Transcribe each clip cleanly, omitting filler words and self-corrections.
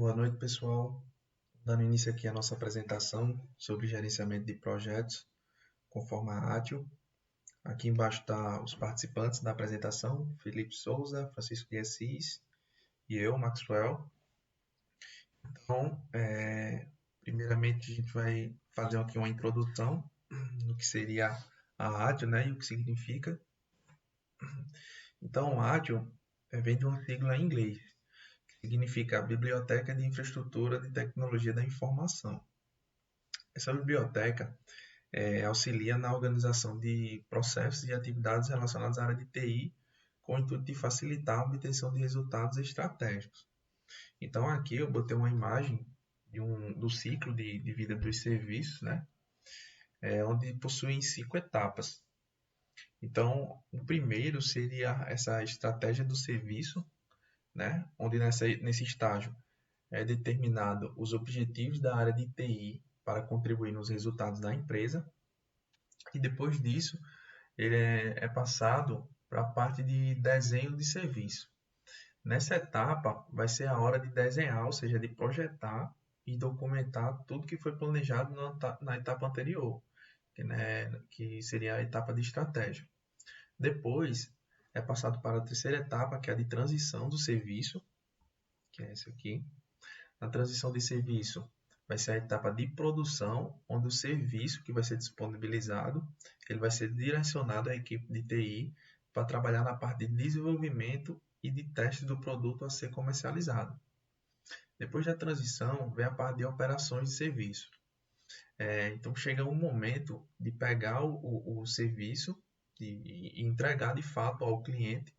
Boa noite, pessoal. Dando início aqui à nossa apresentação sobre gerenciamento de projetos com forma ágil. Aqui embaixo está os participantes da apresentação: Felipe Souza, Francisco de Assis e eu, Maxwell. Então, primeiramente a gente vai fazer aqui uma introdução do que seria a ágil, né, e o que significa. Então, ágil vem de uma sigla em inglês, significa Biblioteca de Infraestrutura de Tecnologia da Informação. Essa biblioteca auxilia na organização de processos e atividades relacionadas à área de TI, com o intuito de facilitar a obtenção de resultados estratégicos. Então, aqui eu botei uma imagem do ciclo de vida dos serviços, né? Onde possuem 5 etapas. Então, o primeiro seria essa estratégia do serviço, né? Onde nesse estágio é determinado os objetivos da área de TI para contribuir nos resultados da empresa. E depois disso, ele é passado para a parte de desenho de serviço. Nessa etapa, vai ser a hora de desenhar, ou seja, de projetar e documentar tudo que foi planejado na etapa anterior, que seria a etapa de estratégia. Depois, é passado para a terceira etapa, que é a de transição do serviço, que é essa aqui. Na transição de serviço, vai ser a etapa de produção, onde o serviço que vai ser disponibilizado, ele vai ser direcionado à equipe de TI para trabalhar na parte de desenvolvimento e de teste do produto a ser comercializado. Depois da transição, vem a parte de operações de serviço. Então, chega um momento de pegar o serviço e entregar de fato ao cliente.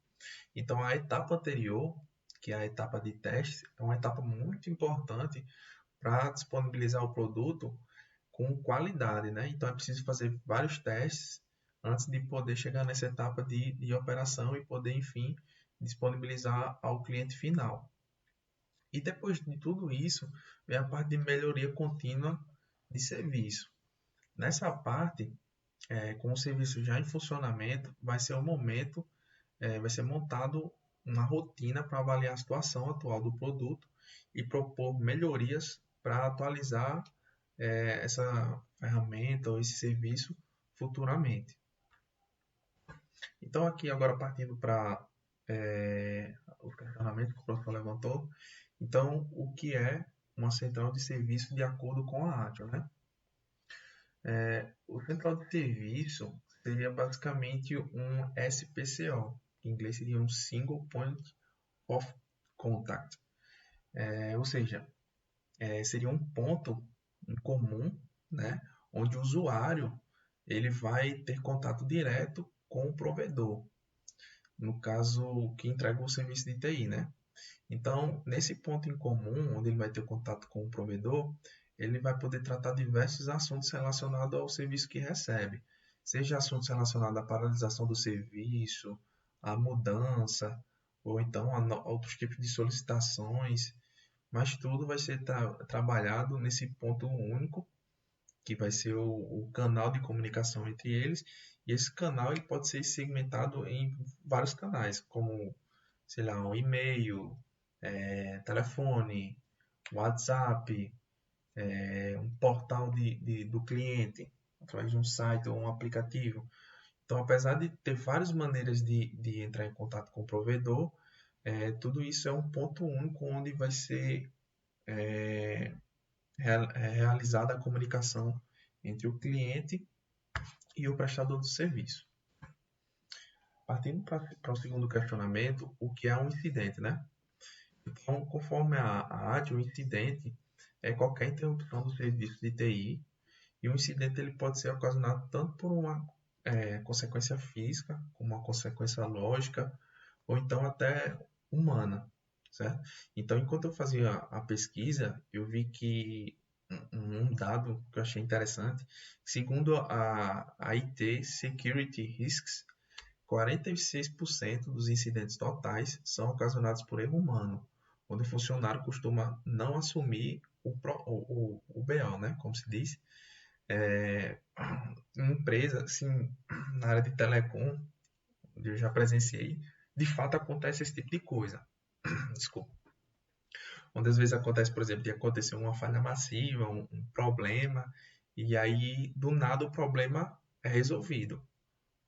Então, a etapa anterior, que é a etapa de teste, é uma etapa muito importante para disponibilizar o produto com qualidade, né? Então é preciso fazer vários testes antes de poder chegar nessa etapa de operação e poder, enfim, disponibilizar ao cliente final. E depois de tudo isso, vem a parte de melhoria contínua de serviço. Nessa parte, com o serviço já em funcionamento, vai ser o momento, vai ser montado uma rotina para avaliar a situação atual do produto e propor melhorias para atualizar essa ferramenta ou esse serviço futuramente. Então, aqui agora partindo para o questionamento que o professor levantou. Então, o que é uma central de serviço de acordo com a ATIO, né? O central de serviço seria basicamente um SPCO, em inglês seria um Single Point of Contact, ou seja, seria um ponto em comum, né, onde o usuário ele vai ter contato direto com o provedor, no caso que entrega o serviço de TI, né? Então, nesse ponto em comum, onde ele vai ter contato com o provedor, ele vai poder tratar diversos assuntos relacionados ao serviço que recebe, seja assuntos relacionados à paralisação do serviço, à mudança, ou então a outros tipos de solicitações, mas tudo vai ser trabalhado nesse ponto único, que vai ser o canal de comunicação entre eles, e esse canal ele pode ser segmentado em vários canais, como, sei lá, um e-mail, telefone, WhatsApp, um portal do cliente, através de um site ou um aplicativo. Então, apesar de ter várias maneiras de entrar em contato com o provedor, tudo isso é um ponto único onde vai ser realizada a comunicação entre o cliente e o prestador do serviço. Partindo para o segundo questionamento, o que é um incidente, né? Então, conforme a AD, um incidente é qualquer interrupção do serviço de TI, e um incidente ele pode ser ocasionado tanto por uma consequência física, como uma consequência lógica, ou então até humana, certo? Então, enquanto eu fazia a pesquisa, eu vi que um dado que eu achei interessante, segundo a IT Security Risks, 46% dos incidentes totais são ocasionados por erro humano, onde o funcionário costuma não assumir o BO, né, como se diz. Em empresa, assim, na área de telecom, onde eu já presenciei, de fato acontece esse tipo de coisa. Desculpa. onde às vezes acontece, por exemplo, de acontecer uma falha massiva, um problema, e aí do nada o problema é resolvido.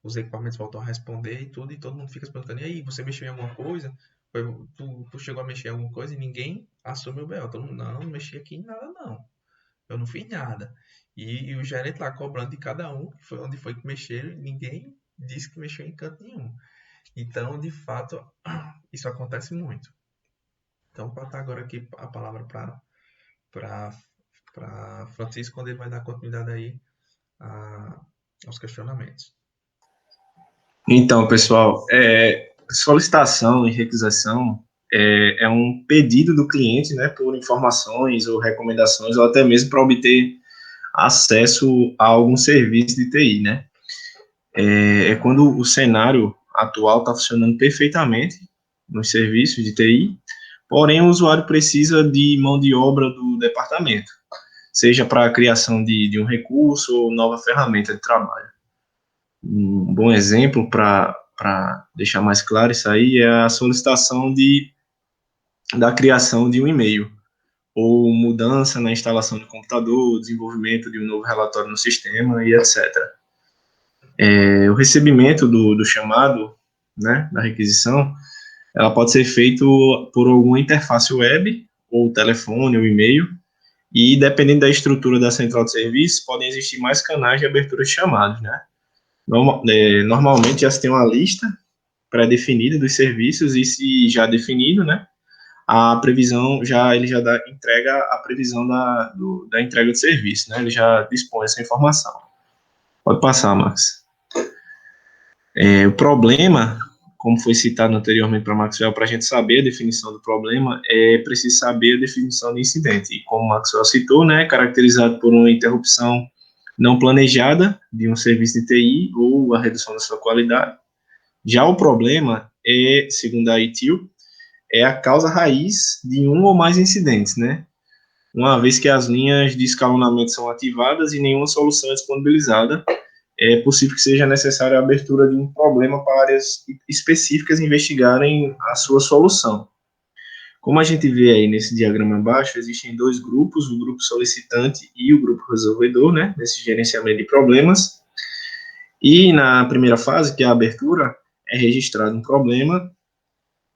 Os equipamentos voltam a responder e tudo, e todo mundo fica se perguntando, e aí, você mexeu em alguma coisa? Tu chegou a mexer em alguma coisa e ninguém assume o BO. Todo mundo, não mexi aqui em nada não. Eu não fiz nada. E o gerente lá cobrando de cada um, que foi onde foi que mexeram, e ninguém disse que mexeu em canto nenhum. Então, de fato, isso acontece muito. Então, vou passar agora aqui a palavra para Francisco, quando ele vai dar continuidade aí aos questionamentos. Então, pessoal, solicitação e requisição é um pedido do cliente, né, por informações ou recomendações, ou até mesmo para obter acesso a algum serviço de TI, né? É quando o cenário atual está funcionando perfeitamente nos serviços de TI, porém o usuário precisa de mão de obra do departamento, seja para a criação de um recurso ou nova ferramenta de trabalho. Um bom exemplo para deixar mais claro isso aí é a solicitação da criação de um e-mail, ou mudança na instalação do computador, desenvolvimento de um novo relatório no sistema e etc. O recebimento do chamado, né, da requisição, ela pode ser feito por alguma interface web, ou telefone, ou e-mail, e dependendo da estrutura da central de serviços, podem existir mais canais de abertura de chamados, né? Normalmente já se tem uma lista pré-definida dos serviços e se já definido, né, a previsão ele já entrega a previsão da entrega do serviço, né, ele já dispõe essa informação. Pode passar, Max. O problema, como foi citado anteriormente para Maxwell, para a gente saber a definição do problema, é preciso saber a definição de incidente. E como Maxwell citou, né, é caracterizado por uma interrupção não planejada de um serviço de TI ou a redução da sua qualidade. Já o problema é, segundo a ITIL, é a causa raiz de um ou mais incidentes, né? Uma vez que as linhas de escalonamento são ativadas e nenhuma solução é disponibilizada, é possível que seja necessária a abertura de um problema para áreas específicas investigarem a sua solução. Como a gente vê aí nesse diagrama abaixo, existem dois grupos, o grupo solicitante e o grupo resolvedor, né, nesse gerenciamento de problemas. E na primeira fase, que é a abertura, é registrado um problema.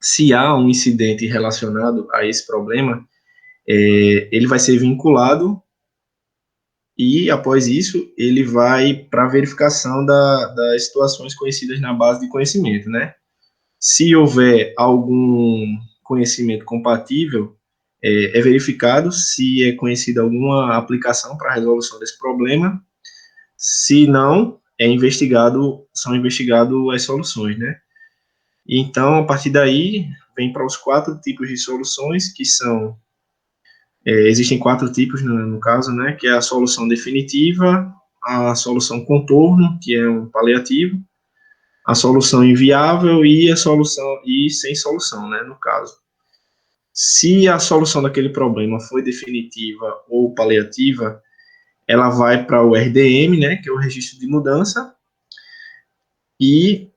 Se há um incidente relacionado a esse problema, ele vai ser vinculado e, após isso, ele vai para a verificação das situações conhecidas na base de conhecimento, né? Se houver algum conhecimento compatível, é verificado se é conhecida alguma aplicação para a resolução desse problema. Se não, são investigadas as soluções, né? Então, a partir daí, vem para os 4 tipos de soluções, que são, existem 4 tipos no caso, né, que é a solução definitiva, a solução contorno, que é um paliativo, a solução inviável e a solução sem solução, né, no caso. Se a solução daquele problema foi definitiva ou paliativa, ela vai para o RDM, né, que é o registro de mudança, e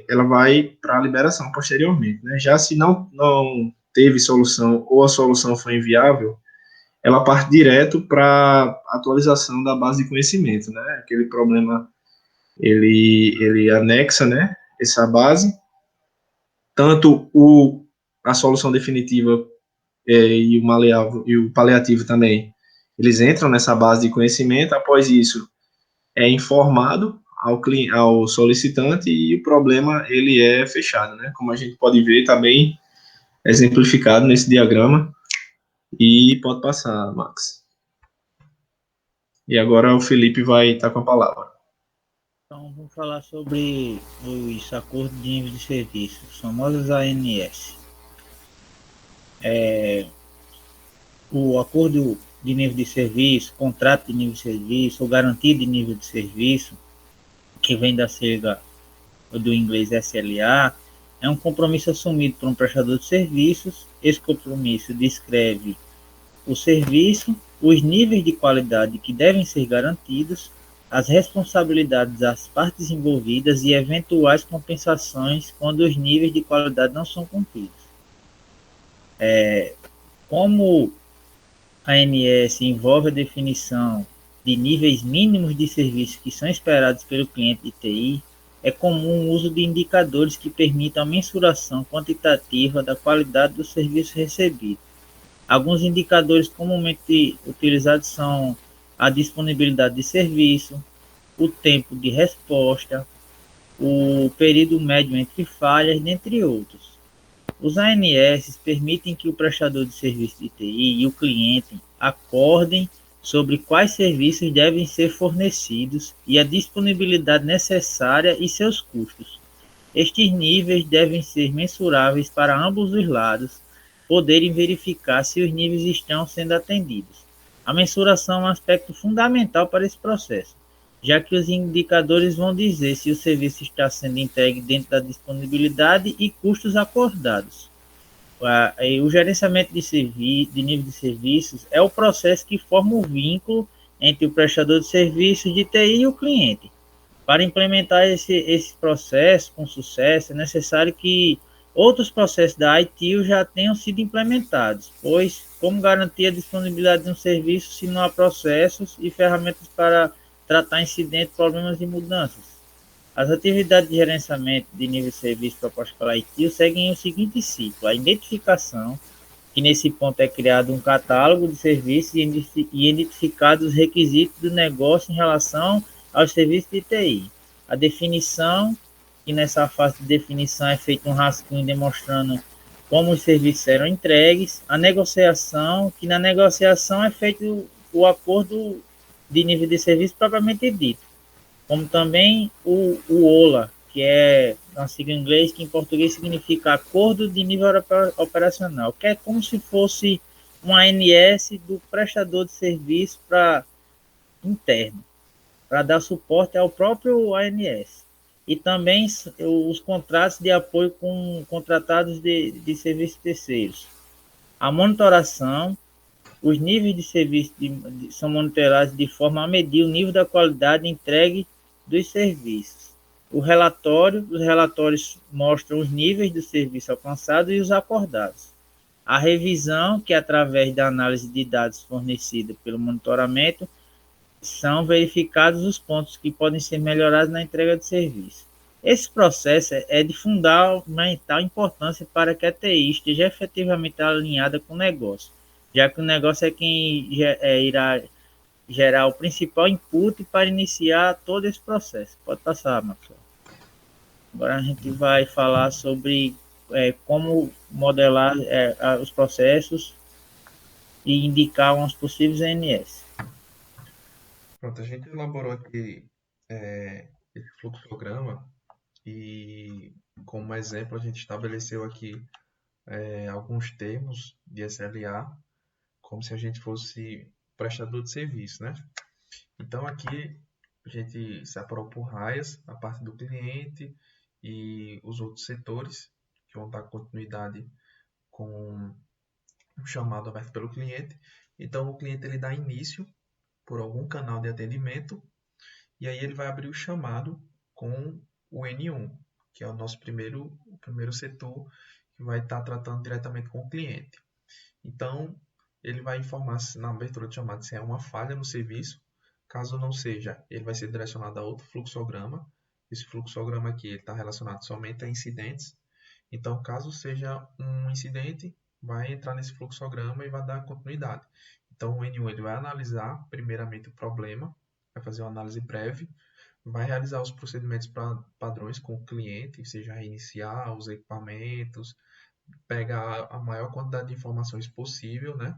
ela vai para a liberação posteriormente, né? Já se não teve solução ou a solução foi inviável, ela parte direto para atualização da base de conhecimento, né? Aquele problema, ele anexa, né, essa base, tanto a solução definitiva e o maleável e o paliativo também, eles entram nessa base de conhecimento. Após isso, é informado ao solicitante e o problema ele é fechado, né? Como a gente pode ver, está bem exemplificado nesse diagrama. E pode passar, Max. E agora o Felipe vai estar com a palavra. Então, vamos falar sobre os acordos de nível de serviço, os famosos ANS. O acordo de nível de serviço, contrato de nível de serviço, ou garantia de nível de serviço, que vem da sigla do inglês SLA, é um compromisso assumido por um prestador de serviços. Esse compromisso descreve o serviço, os níveis de qualidade que devem ser garantidos, as responsabilidades das partes envolvidas e eventuais compensações quando os níveis de qualidade não são cumpridos. Como a ANS envolve a definição de níveis mínimos de serviço que são esperados pelo cliente de TI, é comum o uso de indicadores que permitam a mensuração quantitativa da qualidade do serviço recebido. Alguns indicadores comumente utilizados são a disponibilidade de serviço, o tempo de resposta, o período médio entre falhas, dentre outros. Os ANS permitem que o prestador de serviço de TI e o cliente acordem sobre quais serviços devem ser fornecidos e a disponibilidade necessária e seus custos. Estes níveis devem ser mensuráveis para ambos os lados, poderem verificar se os níveis estão sendo atendidos. A mensuração é um aspecto fundamental para esse processo, já que os indicadores vão dizer se o serviço está sendo entregue dentro da disponibilidade e custos acordados. O gerenciamento de nível de serviços é o processo que forma o vínculo entre o prestador de serviços de TI e o cliente. Para implementar esse processo com sucesso, é necessário que outros processos da ITIL já tenham sido implementados, pois como garantir a disponibilidade de um serviço se não há processos e ferramentas para tratar incidentes, problemas e mudanças? As atividades de gerenciamento de nível de serviço propostas pela ITIL seguem o seguinte ciclo: a identificação, que nesse ponto é criado um catálogo de serviços e identificados os requisitos do negócio em relação aos serviços de TI. A definição, que nessa fase de definição é feito um rascunho demonstrando como os serviços serão entregues. A negociação, que na negociação é feito o acordo de nível de serviço propriamente dito, como também o OLA, que é uma sigla em inglês, que em português significa Acordo de Nível Operacional, que é como se fosse uma ANS do prestador de serviço para interno, para dar suporte ao próprio ANS. E também os contratos de apoio com contratados de serviços terceiros. A monitoração, os níveis de serviço são monitorados de forma a medir o nível da qualidade entregue dos serviços. Os relatórios mostram os níveis do serviço alcançado e os acordados. A revisão, que é através da análise de dados fornecida pelo monitoramento, são verificados os pontos que podem ser melhorados na entrega de serviço. Esse processo é de fundamental importância para que a TI esteja efetivamente alinhada com o negócio, já que o negócio é quem irá gerar o principal input para iniciar todo esse processo. Pode passar, Maxwell. Agora a gente vai falar sobre como modelar os processos e indicar umas possíveis ANS. Pronto, a gente elaborou aqui esse fluxograma e, como exemplo, a gente estabeleceu aqui alguns termos de SLA, como se a gente fosse prestador de serviço, né? Então, aqui a gente separou por raias a parte do cliente e os outros setores que vão dar continuidade com o chamado aberto pelo cliente. Então, o cliente ele dá início por algum canal de atendimento e aí ele vai abrir o chamado com o N1, que é o nosso primeiro setor que vai estar tratando diretamente com o cliente. Então, ele vai informar na abertura de chamada se é uma falha no serviço. Caso não seja, ele vai ser direcionado a outro fluxograma. Esse fluxograma aqui está relacionado somente a incidentes. Então, caso seja um incidente, vai entrar nesse fluxograma e vai dar continuidade. Então, o N1 ele vai analisar primeiramente o problema, vai fazer uma análise prévia, vai realizar os procedimentos padrões com o cliente, seja reiniciar os equipamentos, pegar a maior quantidade de informações possível, né?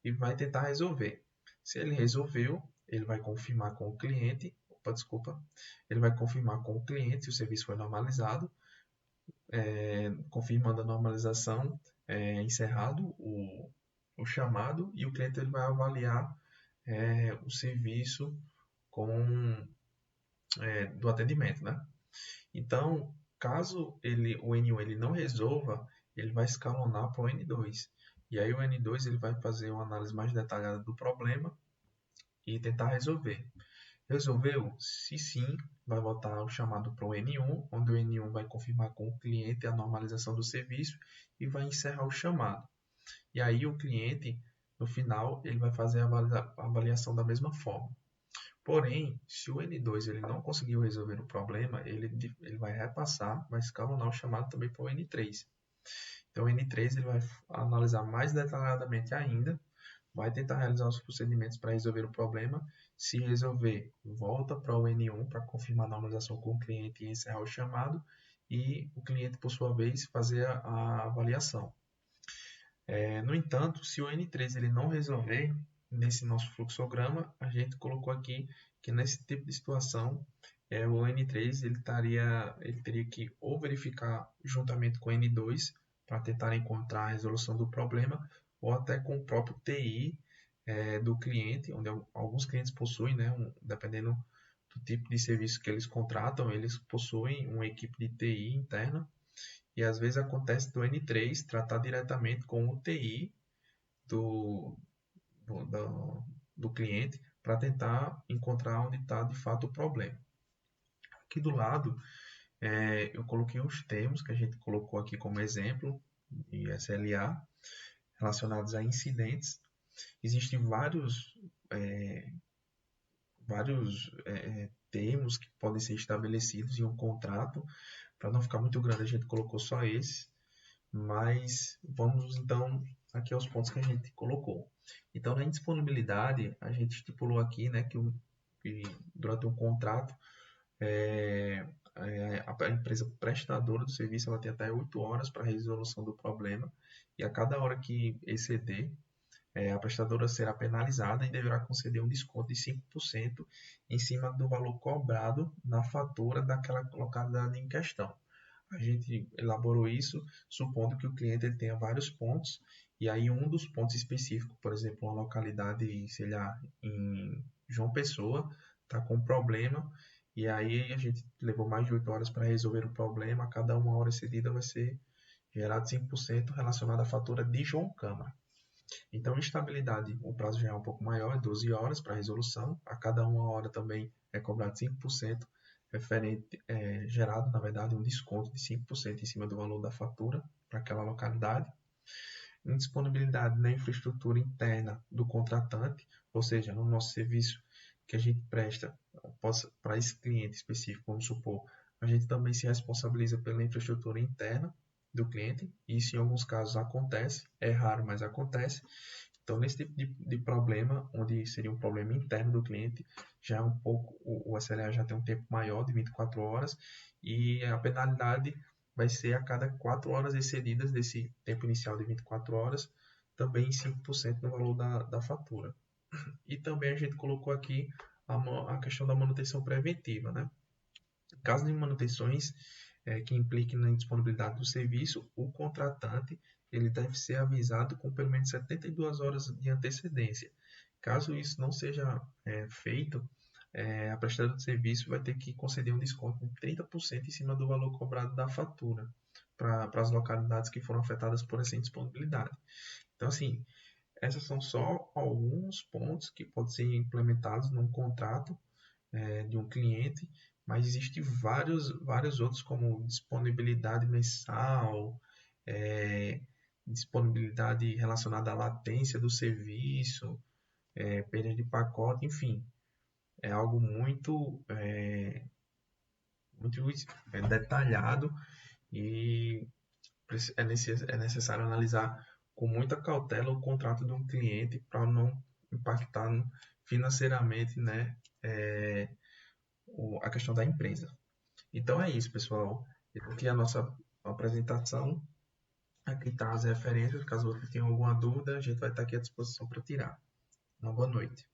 E vai tentar resolver. Se ele resolveu, ele vai confirmar com o cliente, ele vai confirmar com o cliente se o serviço foi normalizado, confirmando a normalização, encerrado o chamado, e o cliente ele vai avaliar o serviço do atendimento, né? Então, caso o N1 ele não resolva, ele vai escalonar para o N2. E aí o N2 ele vai fazer uma análise mais detalhada do problema e tentar resolver. Resolveu? Se sim, vai voltar o chamado para o N1, onde o N1 vai confirmar com o cliente a normalização do serviço e vai encerrar o chamado. e aí o cliente, no final, ele vai fazer a avaliação da mesma forma. Porém, se o N2 ele não conseguiu resolver o problema, ele vai repassar, vai escalonar o chamado também para o N3. Então, o N3 ele vai analisar mais detalhadamente ainda, vai tentar realizar os procedimentos para resolver o problema. Se resolver, volta para o N1 para confirmar a normalização com o cliente e encerrar o chamado, e o cliente, por sua vez, fazer a avaliação. No entanto, se o N3 ele não resolver, nesse nosso fluxograma, a gente colocou aqui que nesse tipo de situação, o N3 ele teria que ou verificar juntamente com o N2 para tentar encontrar a resolução do problema, ou até com o próprio TI do cliente, onde alguns clientes possuem, né, dependendo do tipo de serviço que eles contratam, eles possuem uma equipe de TI interna, e às vezes acontece do N3 tratar diretamente com o TI do, do cliente para tentar encontrar onde está de fato o problema. Aqui do lado, eu coloquei os termos que a gente colocou aqui como exemplo de SLA relacionados a incidentes. Existem vários termos que podem ser estabelecidos em um contrato. Para não ficar muito grande, a gente colocou só esses, mas vamos então aqui aos pontos que a gente colocou. Então, na indisponibilidade, a gente estipulou aqui, né, que durante um contrato, a empresa prestadora do serviço ela tem até 8 horas para a resolução do problema, e a cada hora que exceder, a prestadora será penalizada e deverá conceder um desconto de 5% em cima do valor cobrado na fatura daquela localidade em questão. A gente elaborou isso supondo que o cliente ele tenha vários pontos, e aí um dos pontos específicos, por exemplo, uma localidade, sei lá, em João Pessoa, está com problema, e aí a gente levou mais de 8 horas para resolver o problema, a cada 1 hora excedida vai ser gerado 5% relacionado à fatura de João Câmara. Então, estabilidade, o prazo já é um pouco maior, é 12 horas para resolução. A cada 1 hora também é cobrado 5% referente, gerado, na verdade, um desconto de 5% em cima do valor da fatura para aquela localidade. Indisponibilidade na infraestrutura interna do contratante, ou seja, no nosso serviço que a gente presta para esse cliente específico, vamos supor, a gente também se responsabiliza pela infraestrutura interna do cliente. Isso em alguns casos acontece, é raro, mas acontece. Então, nesse tipo de problema, onde seria um problema interno do cliente, já é um pouco, o SLA já tem um tempo maior, de 24 horas, e a penalidade vai ser a cada 4 horas excedidas desse tempo inicial de 24 horas, também 5% no valor da fatura. E também a gente colocou aqui a questão da manutenção preventiva, né? Em caso de manutenções que impliquem na indisponibilidade do serviço, o contratante ele deve ser avisado com pelo menos 72 horas de antecedência. Caso isso não seja feito, a prestadora de serviço vai ter que conceder um desconto de 30% em cima do valor cobrado da fatura para as localidades que foram afetadas por essa indisponibilidade. Então, assim, esses são só alguns pontos que podem ser implementados num contrato de um cliente, mas existem vários outros, como disponibilidade mensal, disponibilidade relacionada à latência do serviço, perda de pacote, enfim, é algo muito detalhado, e é necessário analisar com muita cautela o contrato de um cliente para não impactar financeiramente, né, a questão da empresa. Então é isso, pessoal. Aqui é a nossa apresentação. Aqui está as referências. Caso você tenha alguma dúvida, a gente vai estar aqui à disposição para tirar. Uma boa noite.